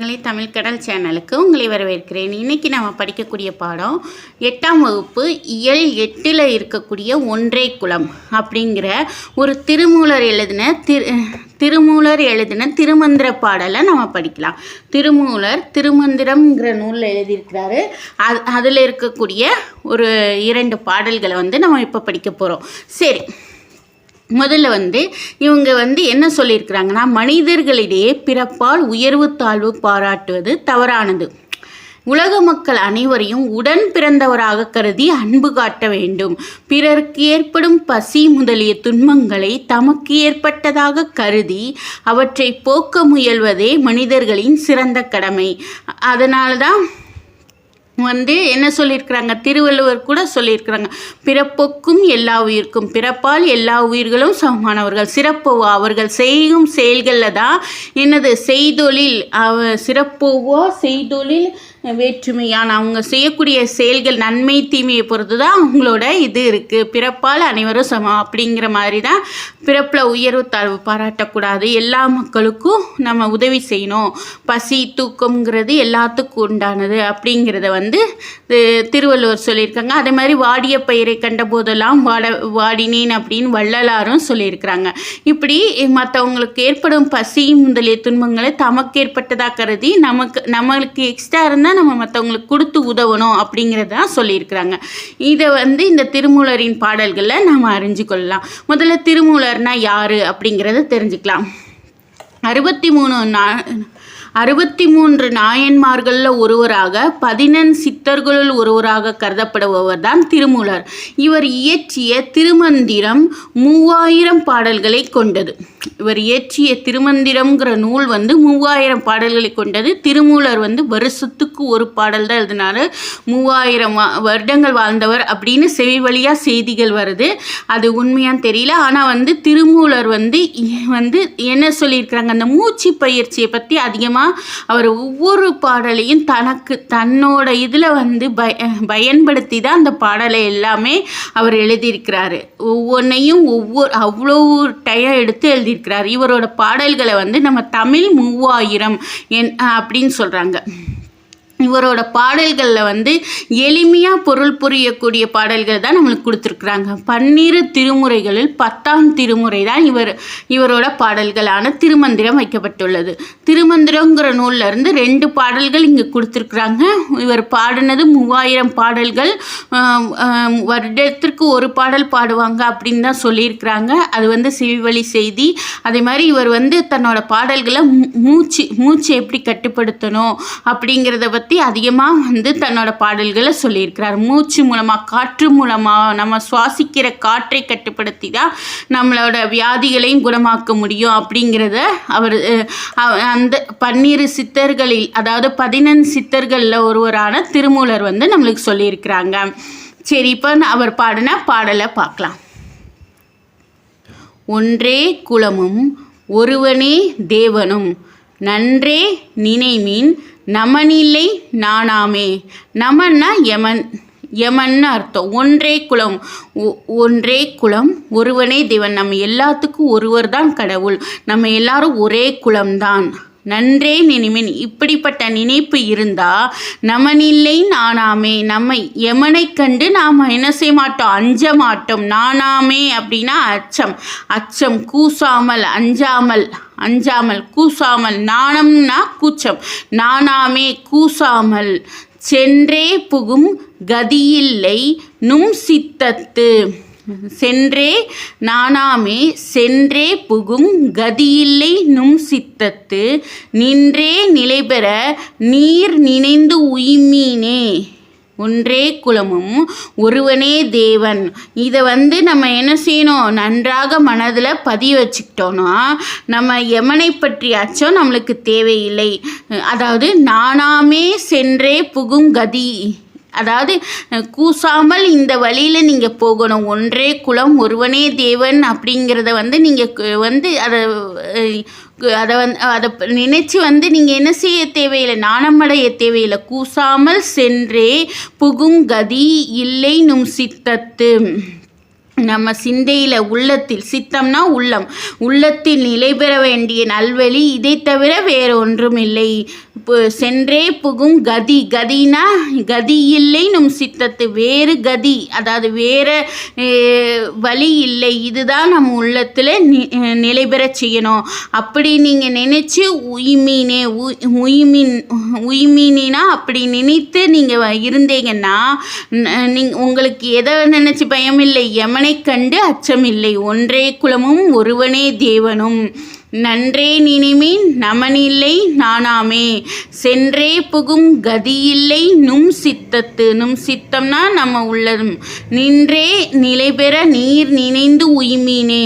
நண்பர்களே, தமிழ் கடல் சேனலுக்கு உங்களை வரவேற்கிறேன். இன்றைக்கி நம்ம படிக்கக்கூடிய பாடம் 8ஆம் வகுப்பு இயல் 8ல் இருக்கக்கூடிய ஒன்றே குலம் அப்படிங்கிற ஒரு திருமூலர் எழுதின திருமந்திர பாடலை நம்ம படிக்கலாம். திருமூலர் திருமந்திரம்ங்கிற நூலில் எழுதியிருக்கிறாரு. அதில் இருக்கக்கூடிய ஒரு 2 பாடல்களை நம்ம இப்போ படிக்க போகிறோம். சரி, முதல்ல இவங்க என்ன சொல்லியிருக்கிறாங்கன்னா, மனிதர்களிடையே பிறப்பால் உயர்வு தாழ்வு பாராட்டுவது தவறானது. உலக மக்கள் அனைவரையும் உடன் பிறந்தவராக கருதி அன்பு காட்ட வேண்டும். பிறருக்கு ஏற்படும் பசி முதலிய துன்பங்களை தமக்கு ஏற்பட்டதாக கருதி அவற்றை போக்க முயல்வதே மனிதர்களின் சிறந்த கடமை. அதனால தான் என்ன சொல்லியிருக்கிறாங்க, திருவள்ளுவர் கூட சொல்லியிருக்கிறாங்க, பிறப்பொக்கும் எல்லா உயிர்க்கும், பிறப்பால் எல்லா உயிர்களும் சமமானவர்கள். சிறப்போவா அவர்கள் செய்யும் செயல்களில் தான் செய்தொழில் சிறப்போவா செய்தொழில் வேற்றுமையான அவங்க செய்யக்கூடிய செயல்கள் நன்மை தீமையை பொறுத்து தான் அவங்களோட இது இருக்குது. பிறப்பால் அனைவரும் சமம் அப்படிங்கிற மாதிரி தான் பிறப்பில் உயர்வு தாழ்வு பாராட்டக்கூடாது. எல்லா மக்களுக்கும் நம்ம உதவி செய்யணும். பசி தூக்கம்ங்கிறது எல்லாத்துக்கும் உண்டானது அப்படிங்கிறத திருவள்ளுவர் சொல்லியிருக்காங்க. அதே மாதிரி வாடிய பயிரை கண்ட போதெல்லாம் வாடினேன் அப்படின்னு வள்ளலாரும் சொல்லியிருக்கிறாங்க. இப்படி மற்றவங்களுக்கு ஏற்படும் பசி முதலிய துன்பங்களை தமக்கு ஏற்பட்டதாக கருதி நம்மளுக்கு எக்ஸ்ட்ரா இருந்தால் நம்ம மற்றவங்களுக்கு கொடுத்து உதவணும் அப்படிங்கிறதான் சொல்லியிருக்கிறாங்க. இதை இந்த திருமூலரின் பாடல்களில் நம்ம அறிஞ்சு கொள்ளலாம். முதல்ல திருமூலர்னா யார் அப்படிங்கிறத தெரிஞ்சுக்கலாம். 63 நாயன்மார்களில் ஒருவராக 14 சித்தர்களுள் ஒருவராக கருதப்படுபவர் தான் திருமூலர். இவர் இயற்றிய திருமந்திரம் 3000 பாடல்களை கொண்டது. இவர் இயற்றிய திருமந்திரம்ங்கிற நூல் 3000 பாடல்களை கொண்டது. திருமூலர் வருஷத்துக்கு ஒரு பாடல் தான் எழுதினார். 3000 வருடங்கள் வாழ்ந்தவர் அப்படின்னு செவி வழியாக செய்திகள் வருது. அது உண்மையான்னு தெரியல. ஆனால் திருமூலர் என்ன சொல்லியிருக்கிறாங்க, அந்த மூச்சு பயிற்சியை பற்றி அதிகமாக அவர் ஒவ்வொரு பாடலையும் தன்னோட இதில் பயன்படுத்தி தான் அந்த பாடலை எல்லாமே அவர் எழுதியிருக்கிறாரு. ஒவ்வொன்றையும் அவ்வளோ டைம் எடுத்து எழுதியிருக்கிறார். இவரோட பாடல்களை நம்ம தமிழ் 3000 அப்படின்னு சொல்கிறாங்க. இவரோட பாடல்களில் எளிமையாக பொருள் புரியக்கூடிய பாடல்கள் தான் நம்மளுக்கு கொடுத்துருக்குறாங்க. 12 திருமுறைகளில் 10ஆம் திருமுறை தான் இவரோட பாடல்களான திருமந்திரம் வைக்கப்பட்டுள்ளது. திருமந்திரங்கிற நூலில் இருந்து 2 பாடல்கள் இங்கே கொடுத்துருக்குறாங்க. இவர் பாடினது 3000 பாடல்கள். வருடத்திற்கு ஒரு பாடல் பாடுவாங்க அப்படின்னு தான் சொல்லியிருக்கிறாங்க. அது செவிவழி செய்தி. அதே மாதிரி இவர் தன்னோட பாடல்களை மூச்சு எப்படி கட்டுப்படுத்தணும் அப்படிங்கிறத பற்றி அதிகமாக தன்னோட பாடல்களை சொல்லியிருக்கிறார். மூச்சு மூலமாக, காற்று மூலமாக நம்ம சுவாசிக்கிற காற்றை கட்டுப்படுத்தி தான் நம்மளோட வியாதிகளையும் குணமாக்க முடியும் அப்படிங்கிறத அவர் அந்த 12 சித்தர்களில், அதாவது 14 சித்தர்களில் ஒருவரான திருமூலர் நம்மளுக்கு சொல்லியிருக்கிறாங்க. சரி, இப்போ அவர் பாடின பாடலை பார்க்கலாம். ஒன்றே குலமும் ஒருவனே தேவனும் நன்றே நினைமின் நமனில்லை நானாமே. நமன்னா யமன்னு அர்த்தம். ஒன்றே குலம் ஒருவனே தேவன். நம்ம எல்லாத்துக்கும் ஒருவர் தான் கடவுள். நம்ம எல்லாரும் ஒரே குலம்தான். நன்றே நினைமின், இப்படிப்பட்ட நினைப்பு இருந்தால் நமனில்லை நானாமே, நம்ம யமனை கண்டு நாம் என்ன செய்ய மாட்டோம், அஞ்ச மாட்டோம். நானாமே அப்படின்னா அச்சம், கூசாமல், அஞ்சாமல், கூசாமல். நாணம்னா கூச்சம். நானாமே கூசாமல். சென்றே புகும் கதியில்லை நும் சித்தத்து. சென்றே புகும் கதியில்லை நும் சித்தத்து. நின்றே நிலைபெற நீர் நினைந்து உய்மீனே. ஒன்றே குலமும் ஒருவனே தேவன். இதை நம்ம என்ன செய்யணும், நன்றாக மனதில் பதிய வச்சுக்கிட்டோன்னா நம்ம யமனை பற்றி அச்சம் நம்மளுக்கு தேவையில்லை. அதாவது நானாமே சென்றே புகும் கதி, அதாவது கூசாமல் இந்த வழியில் நீங்கள் போகணும். ஒன்றே குலம் ஒருவனே தேவன் அப்படிங்கிறத நீங்கள் அதை நினச்சி நீங்கள் என்ன செய்ய தேவையில்லை, நாணமடைய தேவையில்லை. கூசாமல் சென்றே புகும் கதி இல்லை நும் சித்தத்து. நம்ம சிந்தையில் உள்ளத்தில், சித்தம்னா உள்ளம், உள்ளத்தில் நிலை பெற வேண்டிய நல்வழி இதை தவிர வேறு ஒன்றும் இல்லை. சென்றே புகும் கதி, கதினா கதி இல்லை நும் சித்தத்து, வேறு கதி அதாவது வேறு வழி இல்லை, இதுதான் நம்ம உள்ளத்தில் நிலை பெற செய்யணும். அப்படி நீங்கள் நினச்சி உய்மீனே உய்மீனா அப்படி நினைத்து நீங்கள் இருந்தீங்கன்னா உங்களுக்கு எதை நினச்சி பயம் இல்லை, யமனை கண்டு அச்சமில்லை. ஒன்றே குலமும் ஒருவனே தேவனும், நன்றே நினைமின் நமனில்லை நானாமே, சென்றே புகும் கதியில்லை நும் சித்தத்து, நும் சித்தம்னா நம்ம உள்ளதும், நின்றே நிலை பெற நீர் நினைந்து உய்மீனே,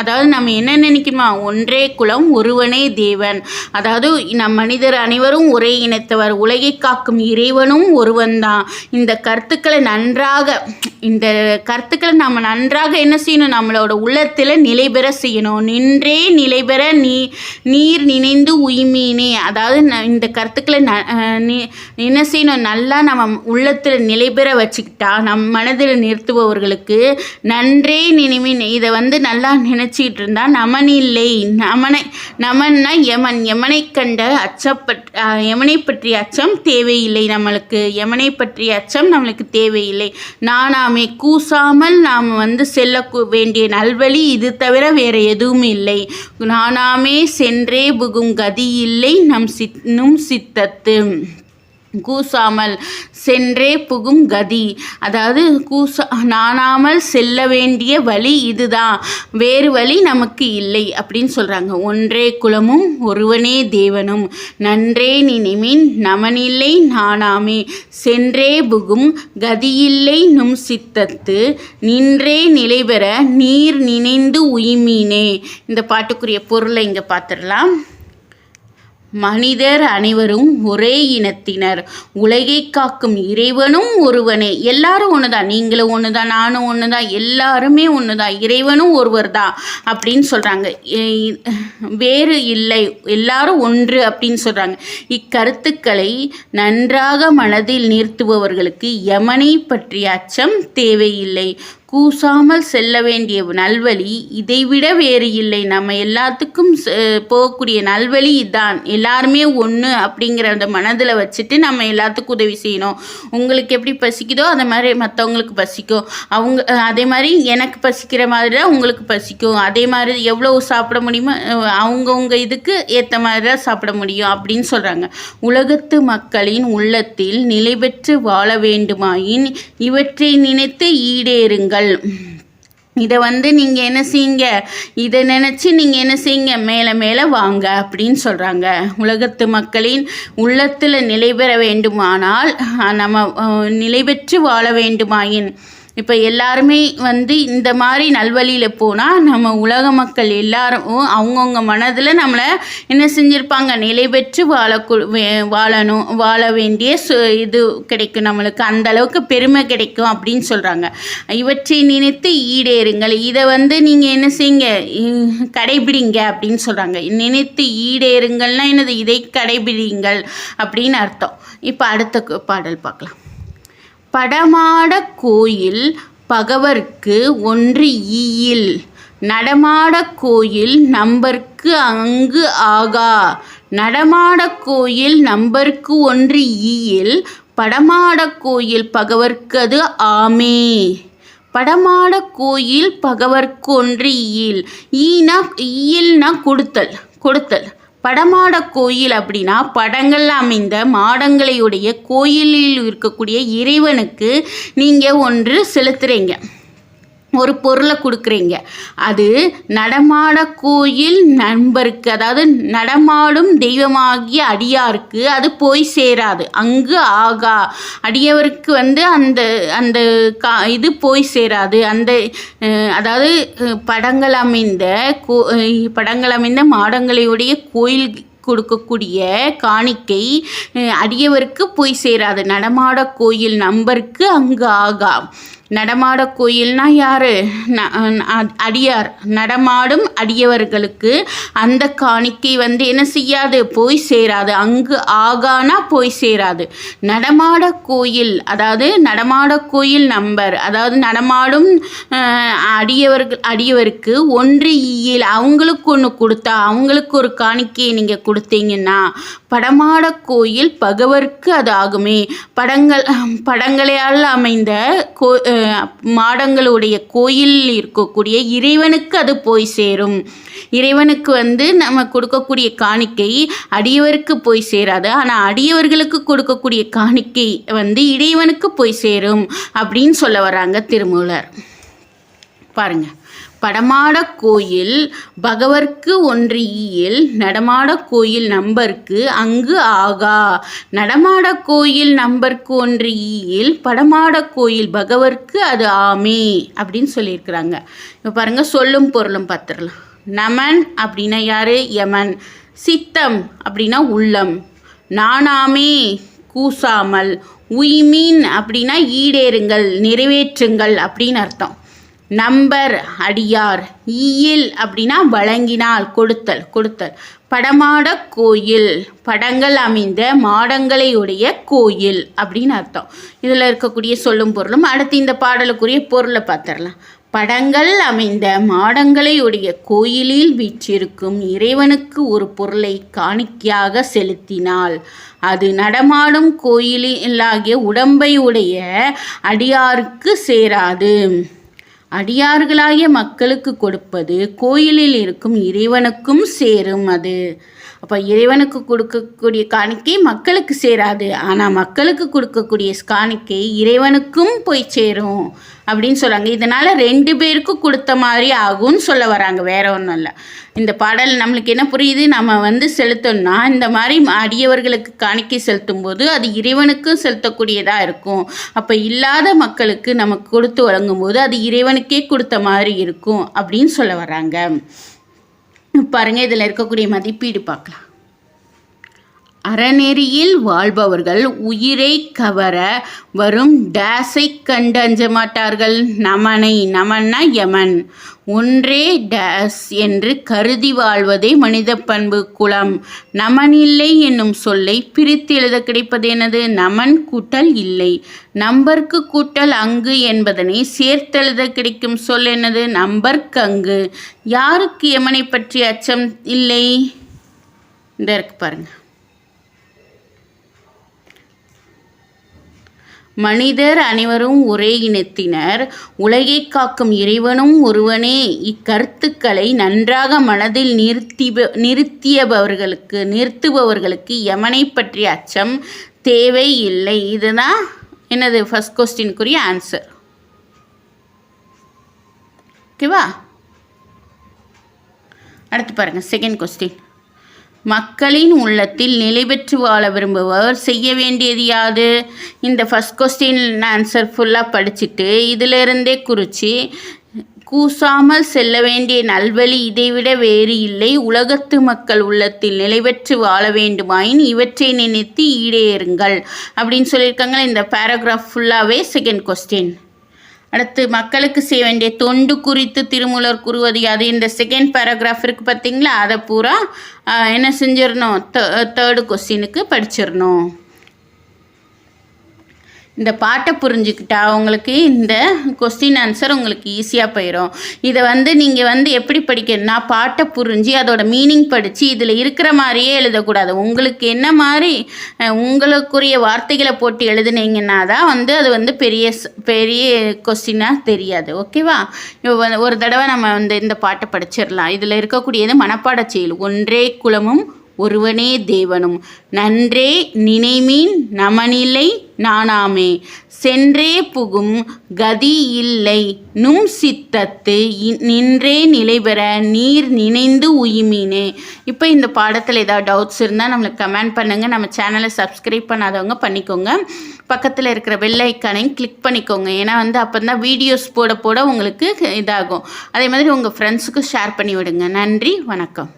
அதாவது நம்ம என்ன நினைக்கணுமா, ஒன்றே குலம் ஒருவனே தேவன், அதாவது நம் மனிதர் அனைவரும் ஒரே இனத்தவர், உலகை காக்கும் இறைவனும் ஒருவன் தான். இந்த கருத்துக்களை நம்ம நன்றாக என்ன செய்யணும், நம்மளோட உள்ளத்தில் நிலை பெற செய்யணும். நின்றே நிலை பெற நீர் நினைந்து உய்மீனே, அதாவது இந்த கருத்துக்களை என்ன செய்யணும், நல்லா நம்ம உள்ளத்தில் நிலை பெற வச்சுக்கிட்டா நம் மனதில் நிறுத்துபவர்களுக்கு நன்றே நினைவின், இதை நல்லா நினச்சிக்கிட்டு இருந்தால் நமனில்லை, நமன்னா யமனை கண்ட யமனை பற்றிய அச்சம் தேவையில்லை நம்மளுக்கு, யமனை பற்றிய அச்சம் நம்மளுக்கு தேவையில்லை. நானாமே கூசாமல் நாம் செல்ல வேண்டிய நல்வழி இது தவிர வேறு எதுவும் இல்லை. நானாமே சென்றே புகும் கதி இல்லை நும் சித்தத்து, கூசாமல் சென்றே புகும் கதி, அதாவது நானாமல் செல்ல வேண்டிய வழி இதுதான், வேறு வழி நமக்கு இல்லை அப்படின்னு சொல்கிறாங்க. ஒன்றே குலமும் ஒருவனே தேவனும், நன்றே நினைமின் நமனில்லை நானாமே, சென்றே புகும் கதியில்லை நும் சித்தத்து, நின்றே நிலை பெற நீர் நினைந்து உய்மீனே. இந்த பாட்டுக்குரிய பொருளை இங்கே பார்த்துடலாம். மனிதர் அனைவரும் ஒரே இனத்தினர், உலகை காக்கும் இறைவனும் ஒருவனே, எல்லாரும் ஒன்று தான், நீங்களும் ஒன்று தான், நானும் ஒன்று தான், எல்லாருமே ஒன்று தான், இறைவனும் ஒருவர் தான் அப்படின்னு சொல்கிறாங்க. வேறு இல்லை, எல்லாரும் ஒன்று அப்படின்னு சொல்கிறாங்க. இக்கருத்துக்களை நன்றாக மனதில் நிறுத்துபவர்களுக்கு யமனை பற்றிய அச்சம் தேவையில்லை. கூசாமல் செல்ல வேண்டிய நல்வழி இதைவிட வேறு இல்லை. நம்ம எல்லாத்துக்கும் போகக்கூடிய நல்வழி இதுதான், எல்லாருமே ஒன்று அப்படிங்கிற அந்த மனதில் வச்சுட்டு நம்ம எல்லாத்துக்கும் உதவி செய்யணும். உங்களுக்கு எப்படி பசிக்குதோ அதை மாதிரி மற்றவங்களுக்கு பசிக்கும், அதே மாதிரி எனக்கு பசிக்கிற மாதிரி தான் உங்களுக்கு பசிக்கும், அதே மாதிரி எவ்வளோ சாப்பிட முடியுமோ அவங்கவுங்க இதுக்கு ஏற்ற மாதிரி தான் சாப்பிட முடியும் அப்படின்னு சொல்கிறாங்க. உலகத்து மக்களின் உள்ளத்தில் நிலை பெற்று வாழ வேண்டுமாயின் இவற்றை நினைத்து ஈடேறுங்கள். இதை நீங்கள் என்ன செய்யுங்க, இதை நினச்சி நீங்கள் என்ன செய்யுங்க, மேலே மேலே வாங்க அப்படின்னு சொல்கிறாங்க. உலகத்து மக்களின் உள்ளத்தில் நிலை பெற வேண்டுமானால் நம்ம நிலை பெற்று வாழ வேண்டுமாயின், இப்போ எல்லாருமே இந்த மாதிரி நல்வழியில் போனால் நம்ம உலக மக்கள் எல்லாரும் அவங்கவுங்க மனதில் நம்மளை என்ன செஞ்சுருப்பாங்க, நிலை பெற்று வாழ வேண்டிய இது கிடைக்கும், நம்மளுக்கு அந்த அளவுக்கு பெருமை கிடைக்கும் அப்படின்னு சொல்கிறாங்க. இவற்றை நினைத்து ஈடேறுங்கள், இதை நீங்கள் என்ன செய்யுங்க, கடைபிடிங்க அப்படின்னு சொல்கிறாங்க. நினைத்து ஈடேறுங்கள்னால் என்னது, இதை கடைபிடிங்கள் அப்படின்னு அர்த்தம். இப்போ அடுத்த பாடல் பார்க்கலாம். படமாட கோயில் பகவர்க்கு ஒன்று ஈயில், நடமாட கோயில் நம்பர்க்கு அங்கு ஆகா, நடமாட கோயில் நம்பர்க்கு ஒன்று ஈயில், படமாட கோயில் பகவர்க்கு அது ஆமே. படமாட கோயில் பகவர்க்கு ஒன்று ஈயில், ஈயில்னா கொடுத்தல். படமாட கோயில் அப்படின்னா படங்கள் அமைந்த மாடங்களையுடைய கோயிலில் இருக்கக்கூடிய இறைவனுக்கு நீங்கள் ஒன்று செலுத்துகிறீங்க, ஒரு பொருளை கொடுக்குறீங்க. அது நடமாட கோயில் நண்பருக்கு, அதாவது நடமாடும் தெய்வமாகிய அடியாருக்கு அது போய் சேராது, அங்கு ஆகா, அடியவருக்கு அந்த அந்த இது போய் சேராது. அதாவது படங்கள் அமைந்த மாடங்களையுடைய கோயில் கொடுக்கக்கூடிய காணிக்கை அடியவருக்கு போய் சேராது. நடமாட கோயில் நம்பருக்கு அங்கு ஆகா. நடமாட கோயில்னா யார்? அடியார். நடமாடும் அடியவர்களுக்கு அந்த காணிக்கை வந்து என்ன செய்யாது? போய் சேராது. அங்கு ஆகானா போய் சேராது. நடமாட கோயில், அதாவது நடமாட கோயில் நம்பர், அதாவது நடமாடும் அடியவருக்கு ஒன்று ஈயில், அவங்களுக்கு ஒன்று கொடுத்தா, அவங்களுக்கு ஒரு காணிக்கையை நீங்கள் கொடுத்தீங்கன்னா படமாட கோயில் பகவர்க்கு அது ஆகுமே. படங்களால் அமைந்த மாடங்களுடைய கோயிலில் இருக்கக்கூடிய இறைவனுக்கு அது போய் சேரும். இறைவனுக்கு வந்து நம்ம கொடுக்கக்கூடிய காணிக்கை அடியவருக்கு போய் சேராது. ஆனால் அடியவர்களுக்கு கொடுக்கக்கூடிய காணிக்கை வந்து இறைவனுக்கு போய் சேரும் அப்படின்னு சொல்ல வராங்க திருமூலர். பாருங்க, படமாட கோயில் பகவர்க்கு ஒன்று ஈயில், நடமாட கோயில் நம்பருக்கு அங்கு ஆகா. நடமாட கோயில் நம்பருக்கு ஒன்று ஈயில், படமாட கோயில் பகவர்க்கு அது ஆமே அப்படின்னு சொல்லியிருக்கிறாங்க. இப்போ பாருங்கள், சொல்லும் பொருளும் பார்த்துடலாம். நமன் அப்படின்னா யார்? யமன். சித்தம் அப்படின்னா உள்ளம். நானாமே கூசாமல். உய்மீன் அப்படின்னா ஈடேறுங்கள், நிறைவேற்றுங்கள் அப்படின்னு அர்த்தம். நம்பர் அடியார். ஈயில் அப்படின்னா வழங்கினால், கொடுத்தல். படமாட கோயில், படங்கள் அமைந்த மாடங்களை உடைய கோயில் அப்படின்னு அர்த்தம். இதில் இருக்கக்கூடிய சொல்லும் பொருளும். அடுத்து இந்த பாடலுக்குரிய பொருளை பார்த்துடலாம். படங்கள் அமைந்த மாடங்களை உடைய கோயிலில் வீற்றிருக்கும் இறைவனுக்கு ஒரு பொருளை காணிக்கையாக செலுத்தினால் அது நடமாடும் கோயிலாகிய உடம்பை உடைய அடியாருக்கு சேராது. அடியார்களாகிய மக்களுக்கு கொடுப்பது கோயிலில் இருக்கும் இறைவனுக்கும் சேரும். அது அப்போ இறைவனுக்கு கொடுக்கக்கூடிய காணிக்கை மக்களுக்கு சேராது, ஆனால் மக்களுக்கு கொடுக்கக்கூடிய காணிக்கை இறைவனுக்கும் போய் சேரும் அப்படின்னு சொல்கிறாங்க. இதனால் 2 பேருக்கும் கொடுத்த மாதிரி ஆகும்னு சொல்ல வராங்க, வேற ஒன்றும் இல்லை. இந்த பாடல் நம்மளுக்கு என்ன புரியுது? நம்ம வந்து செலுத்தோம்னா இந்த மாதிரி அடியவர்களுக்கு காணிக்கை செலுத்தும் போது அது இறைவனுக்கும் செலுத்தக்கூடியதாக இருக்கும். அப்போ இல்லாத மக்களுக்கு நமக்கு கொடுத்து வழங்கும் போது அது இறைவனுக்கே கொடுத்த மாதிரி இருக்கும் அப்படின்னு சொல்ல வராங்க. பாருங்கள், இதில் இருக்கக்கூடிய மதிப்பீடு பார்க்கலாம். அறநெறியில் வாழ்பவர்கள் உயிரை கவர வரும் டேஸை கண்டு அஞ்ச மாட்டார்கள். நமன்னா யமன். ஒன்றே டேஸ் என்று கருதி வாழ்வதே மனித பண்பு குலம். நமனில்லை என்னும் சொல்லை பிரித்து எழுத கிடைப்பது என்னது? நமன் கூட்டல் இல்லை. நம்பர்க்கு கூட்டல் அங்கு என்பதனை சேர்த்தெழுத கிடைக்கும் சொல் என்னது? நம்பர்க்கு அங்கு. யாருக்கு யமனை பற்றி அச்சம் இல்லை? இந்த இருக்கு பாருங்க. மனிதர் அனைவரும் ஒரே இனத்தினர், உலகை காக்கும் இறைவனும் ஒருவனே. இக்கருத்துக்களை நன்றாக மனதில் நிறுத்துபவர்களுக்கு யமனை பற்றிய அச்சம் தேவை இல்லை. இதுதான் என்னது? ஃபர்ஸ்ட் கொஸ்டினுக்குரிய ஆன்சர். ஓகேவா? அடுத்து பாருங்கள், செகண்ட் கொஸ்டின். மக்களின் உள்ளத்தில் நிலை பெற்று வாழ விரும்புபவர் செய்ய வேண்டியது யாது? இந்த ஃபஸ்ட் கொஸ்டின் ஆன்சர் ஃபுல்லாக படிச்சுட்டு இதிலிருந்தே குறித்து கூசாமல் செல்ல வேண்டிய நல்வழி இதைவிட வேறு இல்லை. உலகத்து மக்கள் உள்ளத்தில் நிலை பெற்று வாழ வேண்டுமாயின் இவற்றை நினைத்து ஈடேறுங்கள் அப்படின்னு சொல்லியிருக்காங்க. இந்த பேராகிராஃப் ஃபுல்லாகவே செகண்ட் கொஸ்டின். அடுத்து மக்களுக்கு செய்ய வேண்டிய தொண்டு குறித்து திருமூலர் கூறுவது அது இந்த செகண்ட் பேராகிராஃப் இருக்குது பார்த்தீங்களா? அதை பூரா என்ன செஞ்சிடணும்? தேர்டு கொஸ்டினுக்கு படிச்சிடணும். இந்த பாட்டை புரிஞ்சுக்கிட்டா உங்களுக்கு இந்த கொஸ்டின் ஆன்சர் உங்களுக்கு ஈஸியாக போயிடும். இதை வந்து நீங்கள் வந்து எப்படி படிக்கணும்னா பாட்டை புரிஞ்சு அதோட மீனிங் படித்து இதில் இருக்கிற மாதிரியே எழுதக்கூடாது. உங்களுக்கு என்ன மாதிரி உங்களுக்குரிய வார்த்தைகளை போட்டு எழுதுனீங்கன்னா தான் வந்து அது வந்து பெரிய கொஸ்டினாக தெரியாது. ஓகேவா? ஒரு தடவை நம்ம வந்து இந்த பாட்டை படிச்சிடலாம். இதில் இருக்கக்கூடியது மனப்பாட செயல். ஒன்றே குலமும் ஒருவனே தேவனும், நன்றே நினைமீன் நமனில்லை நானாமே, சென்றே புகும் கதி இல்லை நும் சித்தத்து நின்றே நிலை பெற நீர் நினைந்து உயிமீனே. இப்போ இந்த பாடத்தில் ஏதாவது டவுட்ஸ் இருந்தால் நம்மளுக்கு கமெண்ட் பண்ணுங்கள். நம்ம சேனலை சப்ஸ்கிரைப் பண்ணாதவங்க பண்ணிக்கோங்க. பக்கத்தில் இருக்கிற பெல் ஐக்கானையும் கிளிக் பண்ணிக்கோங்க. ஏன்னா வந்து அப்போ தான் வீடியோஸ் போட உங்களுக்கு இதாகும். அதே மாதிரி உங்கள் ஃப்ரெண்ட்ஸுக்கு ஷேர் பண்ணி விடுங்க. நன்றி, வணக்கம்.